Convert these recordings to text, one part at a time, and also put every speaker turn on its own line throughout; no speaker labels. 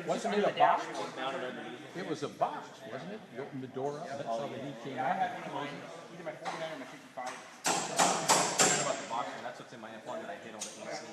Wasn't it a box? It was a box, wasn't it? You opened the door up, that's how the heat came out.
Either my 49 or my 55. Forget about the box, that's what's in my F1 that I hit on the AC.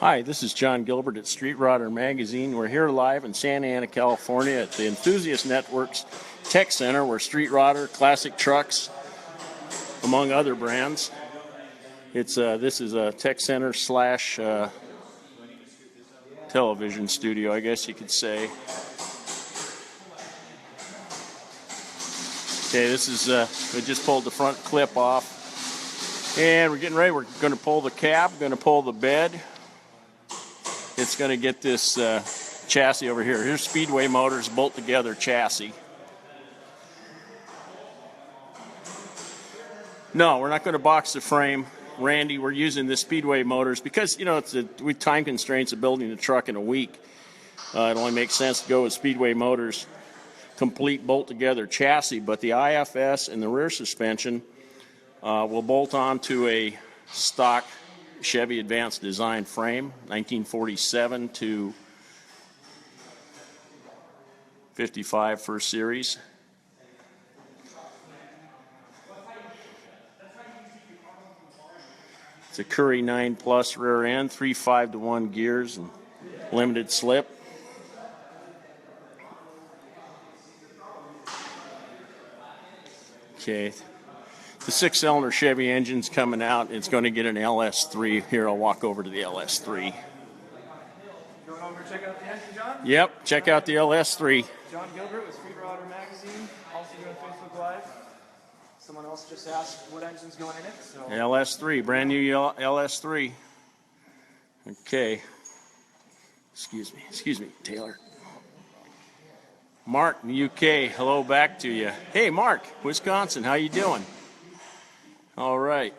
Hi, this is John Gilbert at Street Rodder Magazine. We're here live in Santa Ana, California at the Enthusiast Networks Tech Center where Street Rodder, Classic Trucks, among other brands. This is a tech center slash television studio, I guess you could say. Okay, this is, we just pulled the front clip off. And we're getting ready. We're going to pull the cab, going to pull the bed. It's going to get this chassis over here. Here's Speedway Motors bolt together chassis. No, we're not going to box the frame. Randy, we're using the Speedway Motors because, you know, with time constraints of building the truck in a week. It only makes sense to go with Speedway Motors complete bolt together chassis, but the IFS and the rear suspension will bolt onto a stock Chevy Advanced Design frame, 1947 to 55 first series. It's a Currie 9 Plus rear end, 3 5-to-1 gears and limited slip. Okay. The 6-cylinder Chevy engine's coming out. It's going to get an LS3. Here, I'll walk over to the LS3.
Going over to check out the engine, John?
Yep, check out the LS3.
John Gilbert with Street Rodder Magazine, also doing Facebook Live. Someone else just asked what engine's going in it. So.
LS3, brand new LS3. Okay. Excuse me, Taylor. Mark in the UK, hello back to you. Hey, Mark, Wisconsin, how you doing? All right.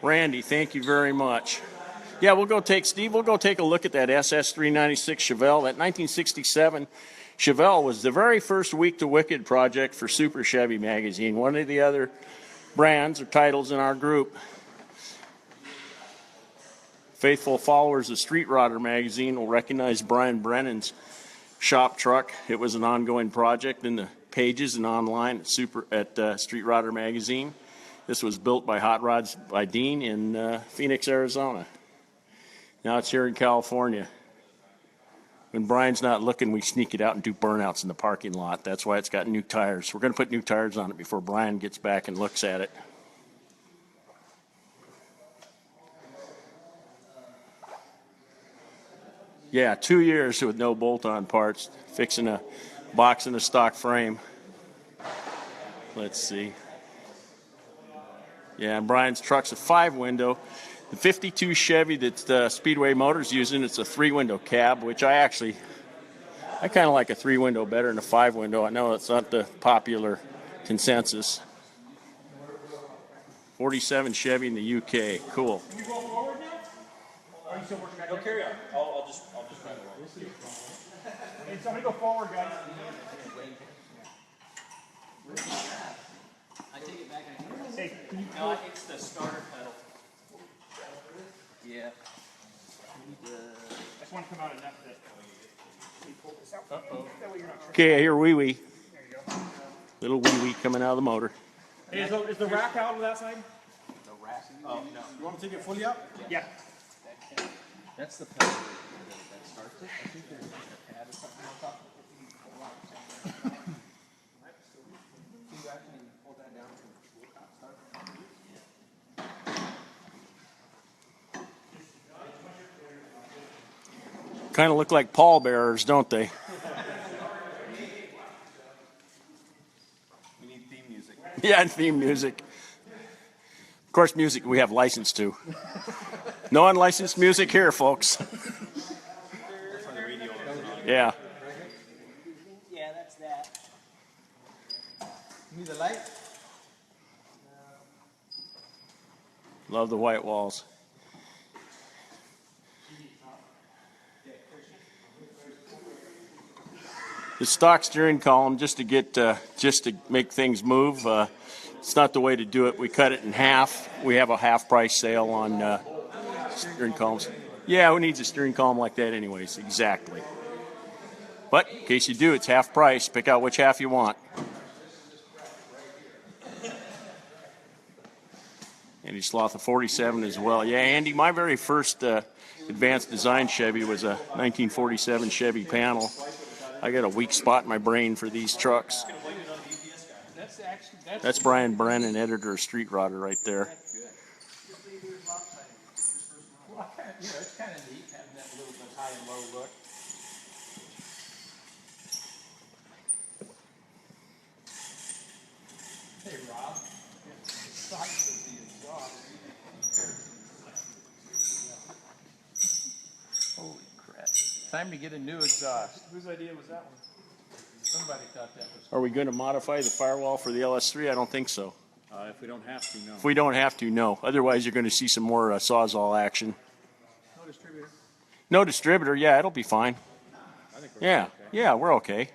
Randy, thank you very much. Yeah, we'll go take a look at that SS396 Chevelle. That 1967 Chevelle was the very first Week to Wicked project for Super Chevy Magazine, one of the other brands or titles in our group. Faithful followers of Street Rodder Magazine will recognize Brian Brennan's shop truck. It was an ongoing project in the pages and online at Street Rodder Magazine. This was built by Hot Rods by Dean in Phoenix, Arizona. Now it's here in California. When Brian's not looking, we sneak it out and do burnouts in the parking lot. That's why it's got new tires. We're going to put new tires on it before Brian gets back and looks at it. Yeah, 2 years with no bolt-on parts, fixing a box in a stock frame. Let's see. Yeah, and Brian's truck's a 5-window. The 52 Chevy that Speedway Motors using, it's a 3-window cab, which I kind of like a 3-window better than a 5-window. I know it's not the popular consensus. 47 Chevy in the UK. Cool.
Can you go forward now? Or are you still working back? No, carry on. I'll just kind of roll. Hey, somebody go forward, guys.
I take it back and I
Hey, can you
no, it's the starter pedal. Yeah.
I just want to come out enough that you pull this out. Uh-oh. That way you're not
Okay, I hear wee-wee.
There you go.
Little wee-wee coming out of the motor.
Hey, is the rack out on that side?
The rack. Oh, no.
You want to take it fully out? Yeah.
That's the pedal that starts it. I think there's like a pad or something on top. Can you actually hold that down to start?
Kind of look like pallbearers, don't they?
We need theme music.
Yeah, and theme music. Of course, music we have license to. No unlicensed music here, folks. Yeah.
Yeah, that's that.
You need the light?
Love the white walls. The stock steering column, just to make things move. It's not the way to do it. We cut it in half. We have a half price sale on steering columns. Yeah, who needs a steering column like that anyways? Exactly. But in case you do, it's half price. Pick out which half you want. Andy Sloth, a 47 as well. Yeah, Andy, my very first advanced design Chevy was a 1947 Chevy panel. I got a weak spot in my brain for these trucks. That's Brian Brennan, editor of Street Rodder, right there.
Well, it's kind of neat having that little bit high and low look. Hey, Rob. Size of the exhaust. Holy crap. Time to get a new exhaust.
Whose idea was that one?
Somebody thought that was.
Are we going to modify the firewall for the LS3? I don't think so.
If we don't have to, no.
If we don't have to, no. Otherwise, you're going to see some more Sawzall action.
No distributor.
No distributor, yeah, it'll be fine.
I think we're
Yeah,
okay.
yeah, we're okay.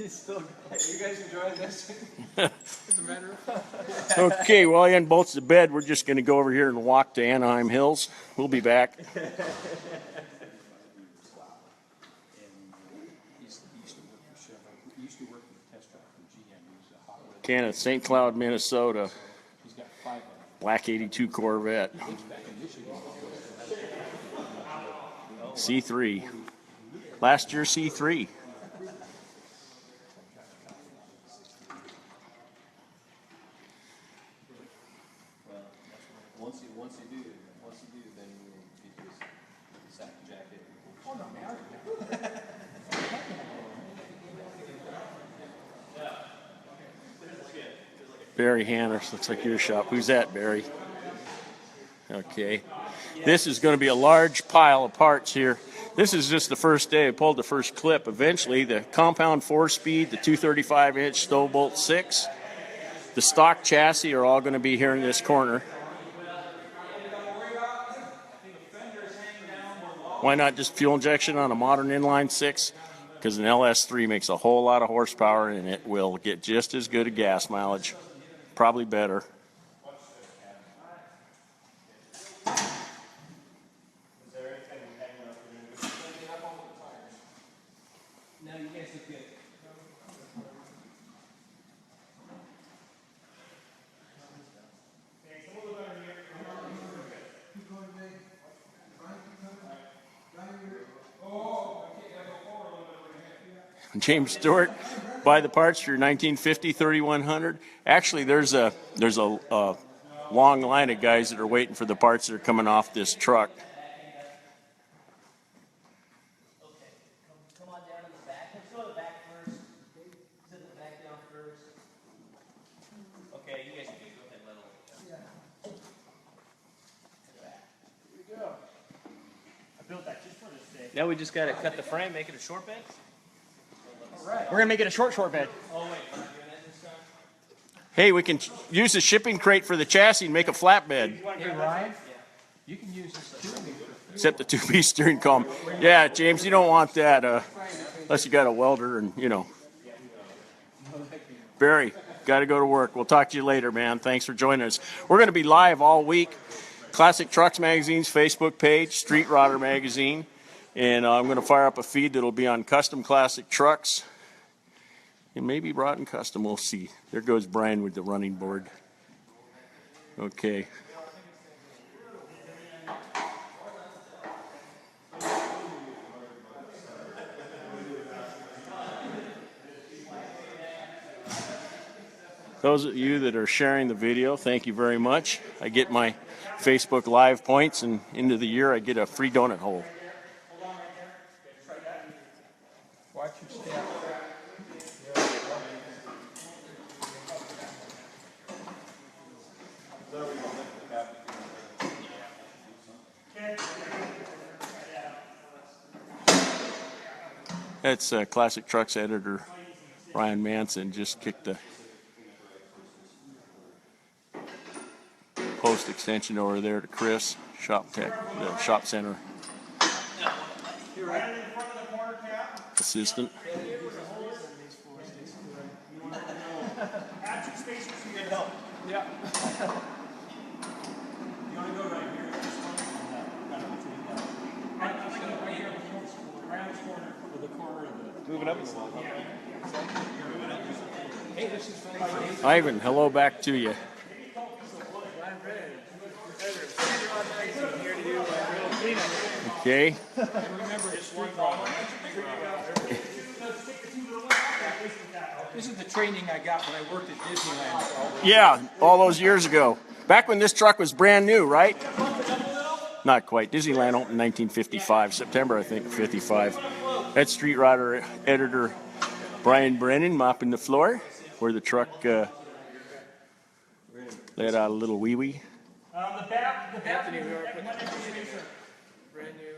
Still, you guys enjoying this? As a matter of fact.
Okay, while Ian bolts to bed, we're just going to go over here and walk to Anaheim Hills. We'll be back. Kenneth, St. Cloud, Minnesota. Black 82 Corvette. C3. Last year C3.
Once you do, then we'll get this sack jacket.
Oh, no, man.
Barry Hanners, looks like your shop. Who's that, Barry? Okay. This is going to be a large pile of parts here. This is just the first day. I pulled the first clip. Eventually, the compound 4-speed, the 235-inch Stowbolt 6, the stock chassis are all going to be here in this corner. Why not just fuel injection on a modern inline 6? Because an LS3 makes a whole lot of horsepower and it will get just as good a gas mileage. Probably better.
No, you guys look good.
James Stewart, buy the parts for your 1950 3100. Actually, there's a long line of guys that are waiting for the parts that are coming off this truck.
Come on down to the back. Let's go to the back first. Sit the back down first. Okay, you guys are good. Go ahead, let
I built that just for this day.
Now we just gotta cut the frame, make it a short bed.
We're gonna make it a short bed.
Hey, we can use the shipping crate for the chassis and make a flatbed.
Hey, Ryan, you can use this too.
Except the two-piece steering column. Yeah, James, you don't want that unless you got a welder and, you know. Barry, got to go to work. We'll talk to you later, man. Thanks for joining us. We're going to be live all week. Classic Trucks Magazine's Facebook page, Street Rodder Magazine. And I'm going to fire up a feed that'll be on Custom Classic Trucks. And maybe Broughton Custom, we'll see. There goes Brian with the running board. Okay. Those of you that are sharing the video, thank you very much. I get my Facebook Live points, and into the year I get a free donut hole.
Watch your step.
That's Classic Trucks editor Brian Manson just kicked the post extension over there to Chris, shop tech, the shop center
Right in front of the corner cap.
assistant.
Add 2 spaces so you get help.
Yeah.
You want to go right here? This one? Right here. Right on this corner.
With the corner of the.
Moving up a little.
Hey, this is from.
Ivan, hello back to you. Okay.
This is the training I got when I worked at Disneyland.
Yeah, all those years ago. Back when this truck was brand new, right? Not quite. Disneyland opened in 1955, September, I think, 55. That's Street Rodder editor Brian Brennan mopping the floor where the truck let out a little wee-wee.
The back.
Anthony, we are putting brand new.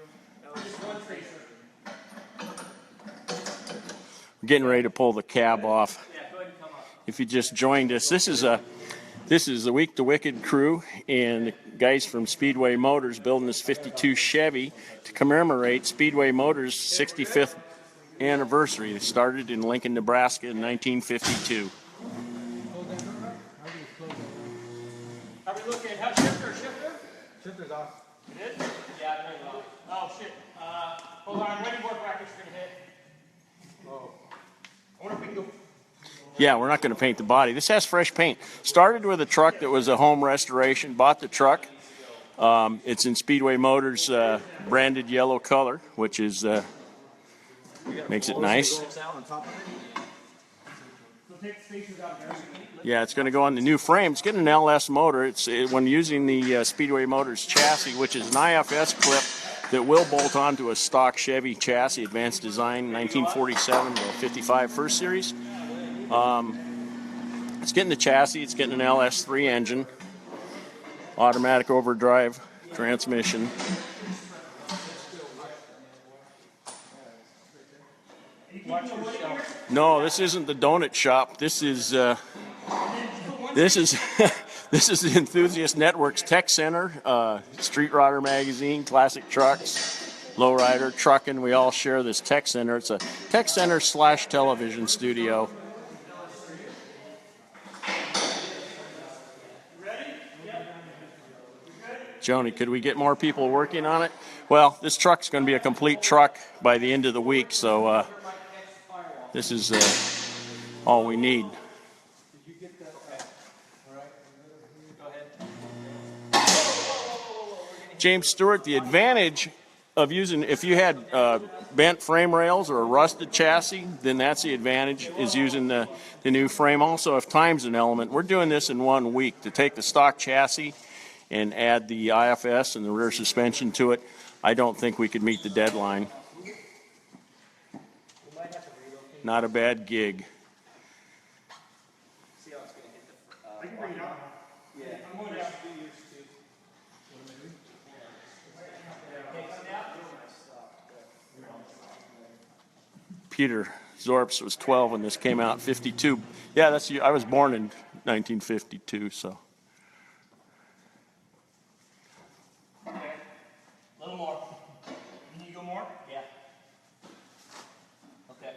We're getting ready to pull the cab off. If you just joined us, this is the Week to Wicked crew and the guys from Speedway Motors building this 52 Chevy to commemorate Speedway Motors' 65th anniversary. They started in Lincoln, Nebraska in 1952.
How we looking? How shifter?
Shifter's off.
It is? Yeah, very well. Oh, shit. Hold on. Ready board brackets are going to hit.
Oh.
I wonder if we can go.
Yeah, we're not going to paint the body. This has fresh paint. Started with a truck that was a home restoration. Bought the truck. It's in Speedway Motors branded yellow color, which is makes it nice.
So take the spacers out there.
Yeah, it's going to go on the new frame. It's getting an LS motor. When using the Speedway Motors chassis, which is an IFS clip that will bolt onto a stock Chevy chassis, advanced design, 1947 to 55 first series. It's getting the chassis. It's getting an LS3 engine, automatic overdrive transmission. No, this isn't the donut shop. This is this is the Enthusiast Networks Tech Center, Street Rodder Magazine, Classic Trucks, Lowrider, Truckin'. We all share this tech center. It's a tech center / television studio. Joni, could we get more people working on it? Well, this truck's going to be a complete truck by the end of the week, so this is all we need. James Stewart, the advantage of using, if you had bent frame rails or a rusted chassis, then that's the advantage, is using the new frame. Also, if time's an element, we're doing this in 1 week to take the stock chassis and add the IFS and the rear suspension to it. I don't think we could meet the deadline. Not a bad gig.
See how it's going to hit the.
I can bring it up.
Yeah.
I'm going down.
Peter Zorps was 12 when this came out, 52. Yeah, I was born in 1952, so.
Okay. A little more. Can you go more?
Yeah. Okay.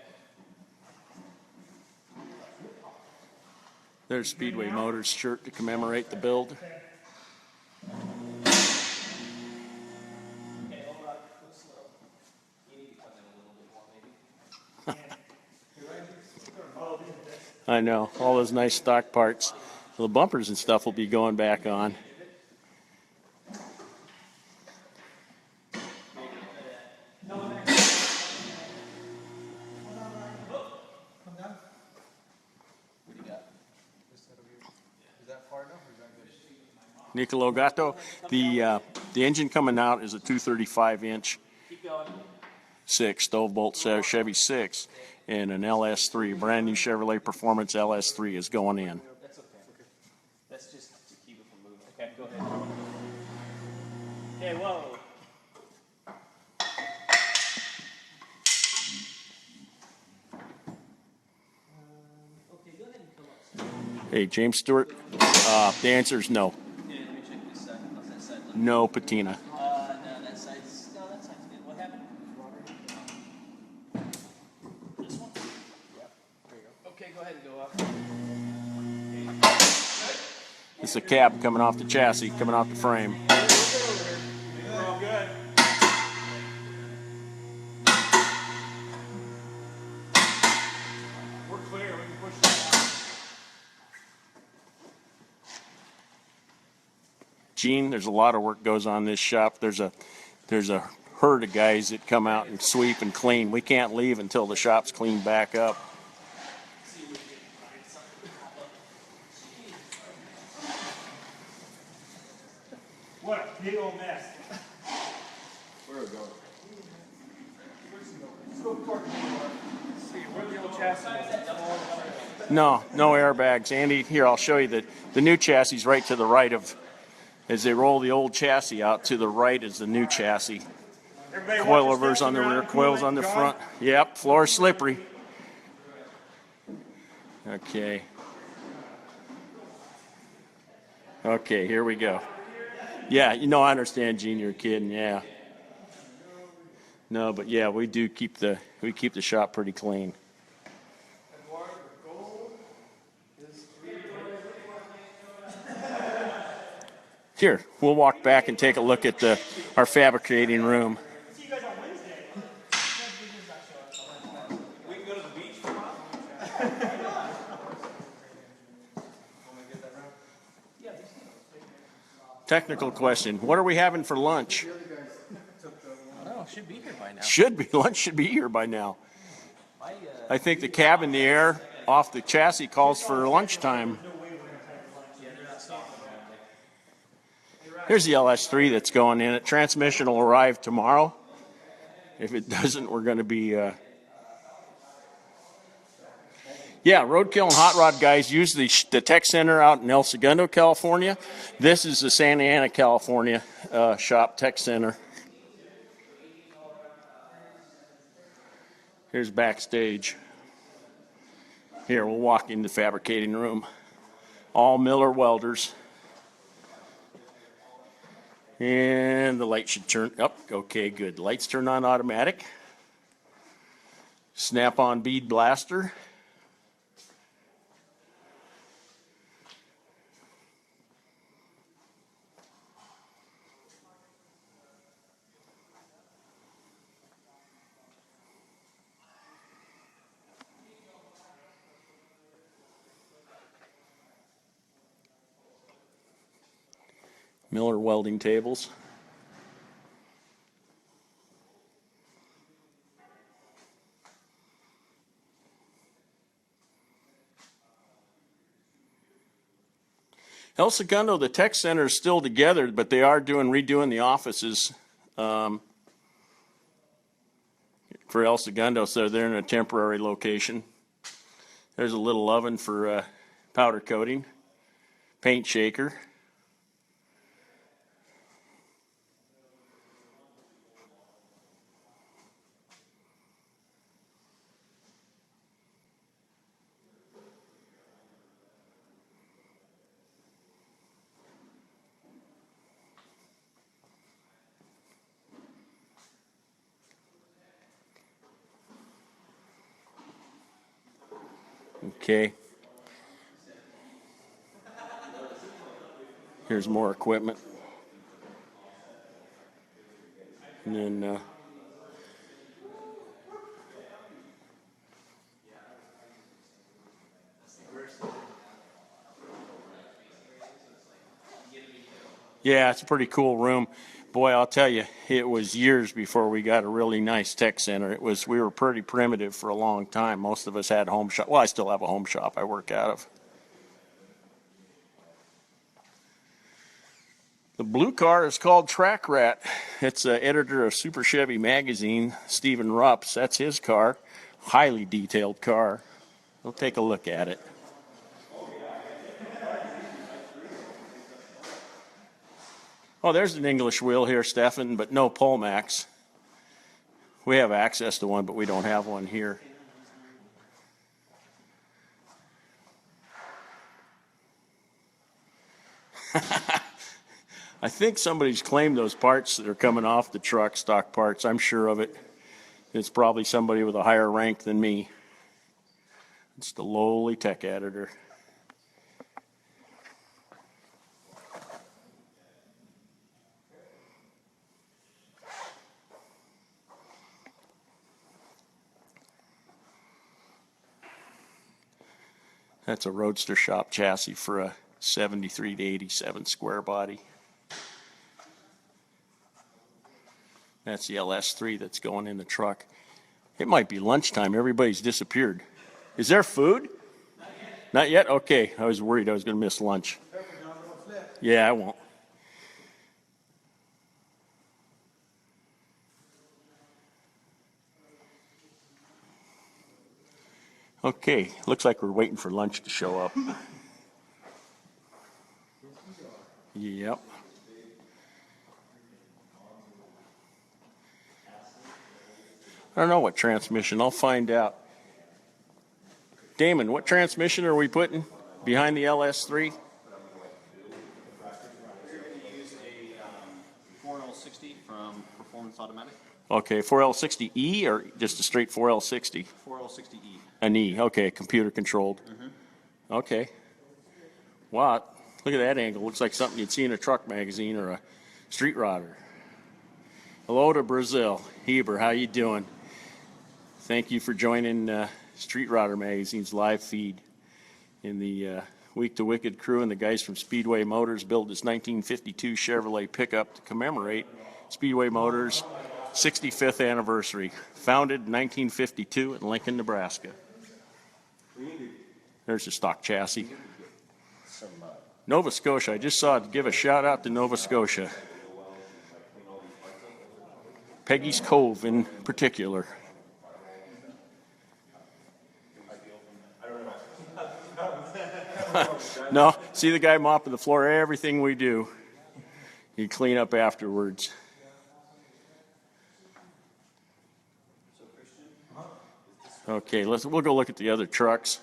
There's Speedway Motors shirt to commemorate the build.
Okay, hold on. Go slow. You need to come in a little bit more, maybe.
I know, all those nice stock parts. So the bumpers and stuff will be going back on.
What do you got? Is that far enough or is that good?
Nicolo Gatto, the engine coming out is a 235-inch
Keep going.
6 stove bolt Chevy 6, and an LS3, brand new Chevrolet Performance LS3 is going in.
That's okay. That's just to keep it from moving. Okay, go ahead. Okay, whoa. Okay, go ahead and come up.
Hey, James Stewart, the answer is no.
Yeah, let me check.
No patina.
No, that side's good. What happened? This one? Okay, go ahead and go up.
It's a cab coming off the chassis, coming off the frame.
We're all good. We're clear. We can push that out.
Gene, there's a lot of work goes on in this shop. There's a herd of guys that come out and sweep and clean. We can't leave until the shop's cleaned back up.
What a big old mess.
Where are we going?
Let's go toward the door. Let's see, where the old chassis is.
No airbags. Andy, here, I'll show you the new chassis is right to the right of, as they roll the old chassis out, to the right is the new chassis.
Everybody watch your
Coilovers
steps
on the rear,
around
coils
coolant,
on the
John.
front. Yep, floor is slippery. Okay. Okay, here we go. Yeah, I understand, Gene, you're kidding, yeah. No, but yeah, we keep the shop pretty clean. Here, we'll walk back and take a look at our fabricating room.
See you guys on Wednesday. We can go to the beach tomorrow.
Technical question. What are we having for lunch?
Oh, should be here by now.
Lunch should be here by now. I think the cab in the air off the chassis calls for lunchtime. Here's the LS3 that's going in it. Transmission will arrive tomorrow. If it doesn't, we're going to be... Yeah, Roadkill and Hot Rod guys use the tech center out in El Segundo, California. This is the Santa Ana, California shop tech center. Here's backstage. Here, we'll walk in the fabricating room. All Miller welders. And the light should turn up. Okay, good. Lights turn on automatic. Snap-on bead blaster. Miller welding tables. El Segundo, the tech center is still together, but they are redoing the offices for El Segundo, so they're in a temporary location. There's a little oven for powder coating, paint shaker. Okay. Here's more equipment. And then yeah, it's a pretty cool room. Boy, I'll tell you, it was years before we got a really nice tech center. We were pretty primitive for a long time. Most of us had home shop. Well, I still have a home shop I work out of. The blue car is called Track Rat. It's an editor of Super Chevy magazine, Stephen Rupps. That's his car. Highly detailed car. We'll take a look at it. Oh, there's an English wheel here, Stefan, but no Polmax. We have access to one, but we don't have one here. I think somebody's claimed those parts that are coming off the truck, stock parts. I'm sure of it. It's probably somebody with a higher rank than me. It's the lowly tech editor. That's a Roadster shop chassis for a 73 to 87 square body. That's the LS3 that's going in the truck. It might be lunchtime. Everybody's disappeared. Is there food? Not yet? Okay. I was worried I was going to miss lunch. Yeah, I won't. Okay. Looks like we're waiting for lunch to show up. Yep. I don't know what transmission. I'll find out. Damon, what transmission are we putting behind the LS3?
We're going to use a 4L60 from Performance Automatic.
Okay, 4L60E or just a straight 4L60?
4L60E.
An E, okay, computer controlled. Mm-hmm. Okay. Wow, look at that angle. Looks like something you'd see in a truck magazine or a street rodder. Hello to Brazil. Heber, how you doing? Thank you for joining Street Rodder Magazine's live feed. In the Week to Wicked crew and the guys from Speedway Motors built this 1952 Chevrolet pickup to commemorate Speedway Motors' 65th anniversary. Founded in 1952 in Lincoln, Nebraska. There's the stock chassis. Nova Scotia. I just saw it. Give a shout out to Nova Scotia. Peggy's Cove in particular. No, see the guy mopping the floor. Everything we do, you clean up afterwards. Okay, we'll go look at the other trucks.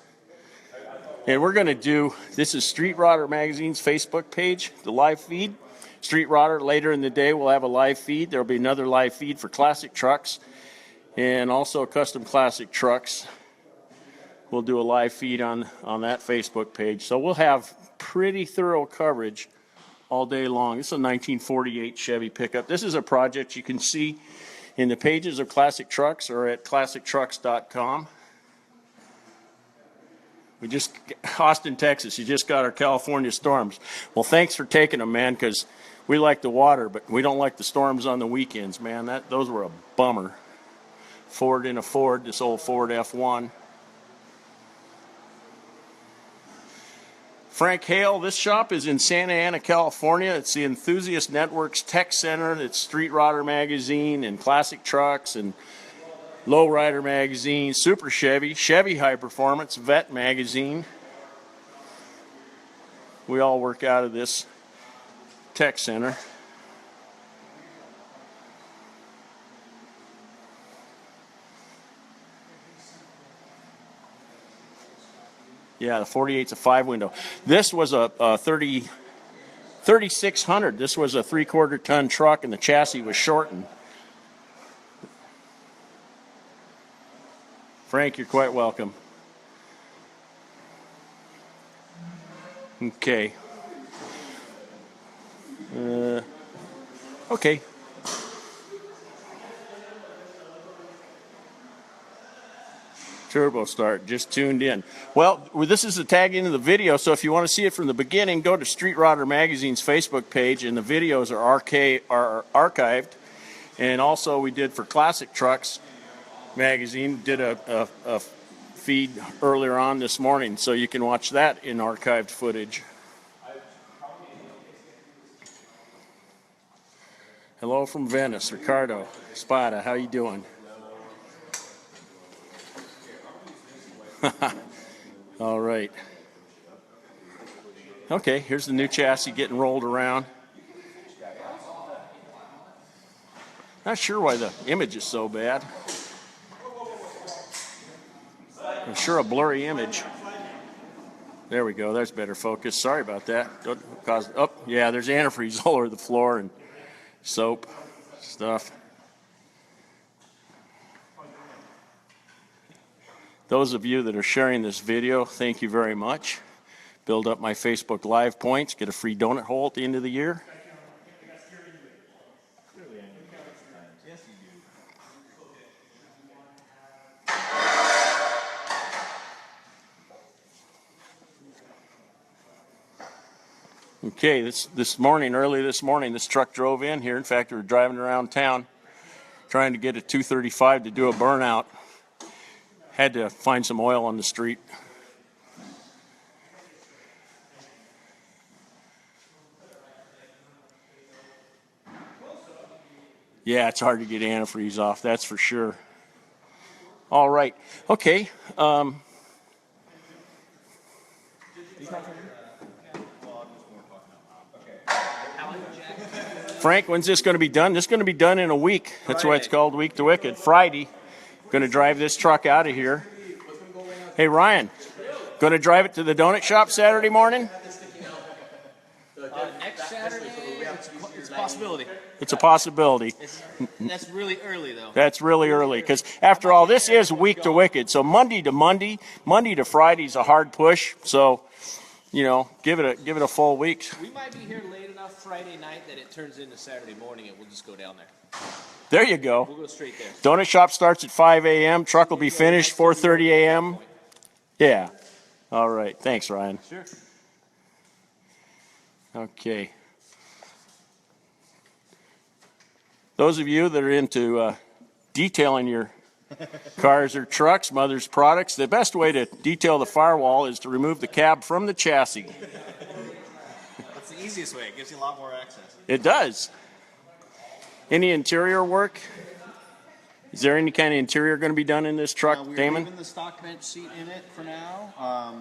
And we're going to do, this is Street Rodder Magazine's Facebook page, the live feed. Street Rodder, later in the day, we'll have a live feed. There'll be another live feed for classic trucks and also custom classic trucks. We'll do a live feed on that Facebook page. So we'll have pretty thorough coverage all day long. This is a 1948 Chevy pickup. This is a project you can see in the pages of Classic Trucks or at classictrucks.com. We just, Austin, Texas, you just got our California storms. Well, thanks for taking them, man, because we like the water, but we don't like the storms on the weekends, man. Those were a bummer. Ford in a Ford, this old Ford F1. Frank Hale, this shop is in Santa Ana, California. It's the Enthusiast Networks Tech Center. It's Street Rodder Magazine and Classic Trucks and Lowrider Magazine, Super Chevy, Chevy High Performance, Vet Magazine. We all work out of this tech center. Yeah, the 48's a 5-window. This was a 3600. This was a 3/4 ton truck, and the chassis was shortened. Frank, you're quite welcome. Okay. Okay. Turbo start, just tuned in. Well, this is the tag into the video, so if you want to see it from the beginning, go to Street Rodder Magazine's Facebook page, and the videos are archived. And also we did for Classic Trucks Magazine, did a feed earlier on this morning, so you can watch that in archived footage. Hello from Venice, Ricardo Spada, how you doing? All right. Okay, here's the new chassis getting rolled around. Not sure why the image is so bad. I'm sure a blurry image. There we go. There's better focus. Sorry about that. Don't cause, oh, yeah, there's antifreeze all over the floor and soap stuff. Those of you that are sharing this video, thank you very much. Build up my Facebook Live points. Get a free donut hole at the end of the year.
Yes, you do.
Okay, this morning, early this morning, this truck drove in here. In fact, we were driving around town trying to get a 235 to do a burnout. Had to find some oil on the street. Yeah, it's hard to get antifreeze off, that's for sure. All right, okay. Frank, when's this going to be done? This is going to be done in a week. That's why it's called Week to Wicked. Friday, going to drive this truck out of here. Hey, Ryan, going to drive it to the donut shop Saturday morning?
Next Saturday, it's a possibility.
It's a possibility.
That's really early, though.
That's really early because, after all, this is Week to Wicked. So Monday to Friday's a hard push. So, you know, give it a full week.
We might be here late enough Friday night that it turns into Saturday morning, and we'll just go down there.
There you go.
We'll go straight there.
Donut shop starts at 5 a.m. Truck will be finished 4:30 a.m. Yeah. All right. Thanks, Ryan.
Sure.
Okay. Those of you that are into detailing your cars or trucks, Mother's Products, the best way to detail the firewall is to remove the cab from the chassis.
That's the easiest way. It gives you a lot more access.
It does. Any interior work? Is there any kind of interior going to be done in this truck,
We're
Damon?
leaving the stock bench seat in it for now,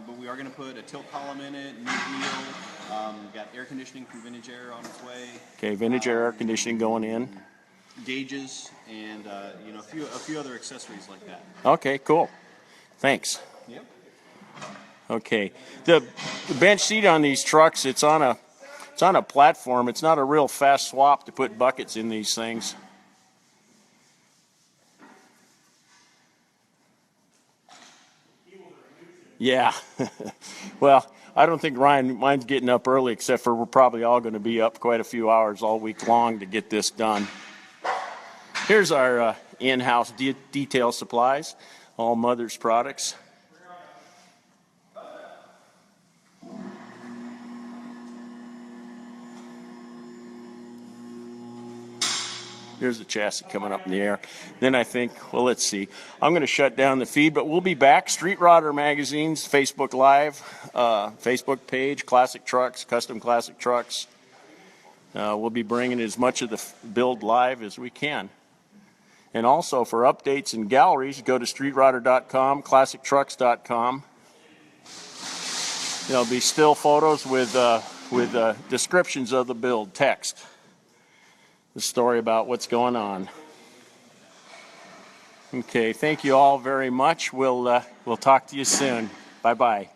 but we are going to put a tilt column in it, new wheel. Got air conditioning from Vintage Air on its way.
Okay, vintage air conditioning going in.
Gauges and you know, a few other accessories like that.
Okay, cool. Thanks.
Yep.
Okay. The bench seat on these trucks, it's on a platform. It's not a real fast swap to put buckets in these things. Yeah. Well, I don't think mine's getting up early, except for we're probably all going to be up quite a few hours all week long to get this done. Here's our in-house detail supplies, all Mother's Products. Here's the chassis coming up in the air. Then I think, well, let's see. I'm going to shut down the feed, but we'll be back. Street Rodder Magazine's Facebook Live, Facebook page, Classic Trucks, Custom Classic Trucks. We'll be bringing as much of the build live as we can. And also for updates and galleries, go to streetrodder.com, classictrucks.com. There'll be still photos with descriptions of the build, text. The story about what's going on. Okay, thank you all very much. We'll talk to you soon. Bye-bye.